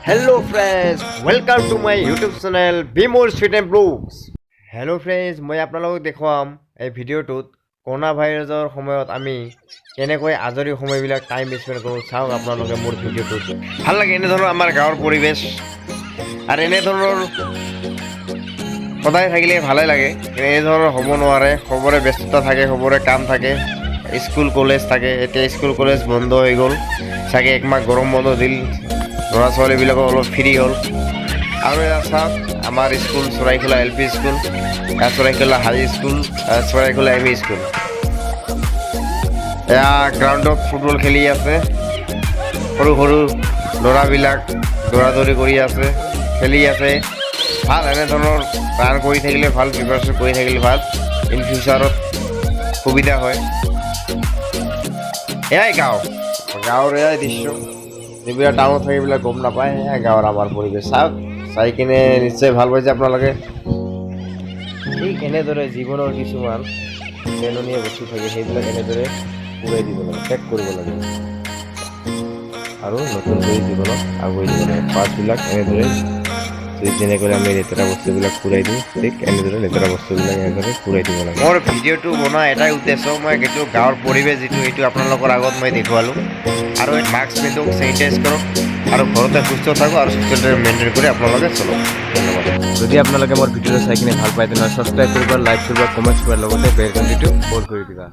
Hello friends, welcome to my YouTube channel Bimol Street and Blues. Hello friends, মই আপোনালোকক দেখুৱাম এই ভিডিঅ'টোত কৰোনা ভাইৰাছৰ সময়ত আমি কেনেকৈ আজৰি সময়বিলাক টাইম স্পেন্ড কৰোঁ চাওক আপোনালোকে মোৰ ভিডিঅ'টোত ভাল লাগে এনে ধৰণৰ আমাৰ গাঁৱৰ পৰিবেশ আৰু এনে ধৰণৰ সদায় থাকিলে ভালে লাগে এনে ধৰণৰ হ'ব নোৱাৰে খবৰে ব্যস্ততা থাকে খবৰে কাম থাকে স্কুল কলেজ থাকে এতিয়া স্কুল কলেজ বন্ধ হৈ গ'ল চাগে একমাহ গৰম বন্ধ দিল ল'ৰা ছোৱালীবিলাকৰ অলপ ফ্ৰী হ'ল আৰু এয়া চাওক আমাৰ school Charaikhola LP school Charaikhola হাই স্কুল চৰাইখোলা ME স্কুল এয়া গ্ৰাউণ্ডত ফুটবল খেলি আছে সৰু সৰু ল'ৰাবিলাক দৌৰা দৌৰি কৰি আছে খেলি আছে ভাল এনেধৰণৰ ৰান কৰি থাকিলে ভাল প্ৰিপাৰেশ্যন কৰি থাকিলে ভাল ইন ফিউচাৰত সুবিধা হয় এয়াই গাঁৱৰ এয়াই দৃশ্য যিবিলাক টাউনত থাকে এইবিলাক গম নাপায় এয়াই গাঁৱৰ আমাৰ পৰিৱেশ চাওক চাই কিনে নিশ্চয় ভাল পাইছে আপোনালোকে ঠিক এনেদৰে জীৱনৰ কিছুমান পেলনীয়া বস্তু থাকে সেইবিলাক এনেদৰে উৰাই দিব লাগে ত্যাগ কৰিব লাগে আৰু নতুন কৰি জীৱনত আগুৱাই দিব লাগে পাছবিলাক এনেদৰে যেনেকৈ আমি লেতেৰা বস্তুবিলাক পুৰাই দিওঁ ঠিক এনেদৰে লেতেৰা বস্তুবিলাক এনেদৰে পুৰাই দিব লাগে মোৰ ভিডিঅ'টো বনোৱা এটাই উদ্দেশ্য মই এইটো গাঁৱৰ পৰিৱেশ যিটো এইটো আপোনালোকৰ আগত মই দেখুৱালোঁ আৰু মাস্ক পিন্ধক চেনিটাইজ কৰক আৰু ঘৰতে সুস্থ থাকক আৰু সুস্থতা মেইনটেইন কৰি আপোনালোকে চলক ধন্যবাদ যদি আপোনালোকে মোৰ ভিডিঅ'টো চাই কিনে ভাল পায় তেনেহ'লে ছাবস্ক্ৰাইব কৰিব লাইক কৰিব কমেণ্ট কৰাৰ লগতে বেল ঘণ্টিটো অন কৰি দিবা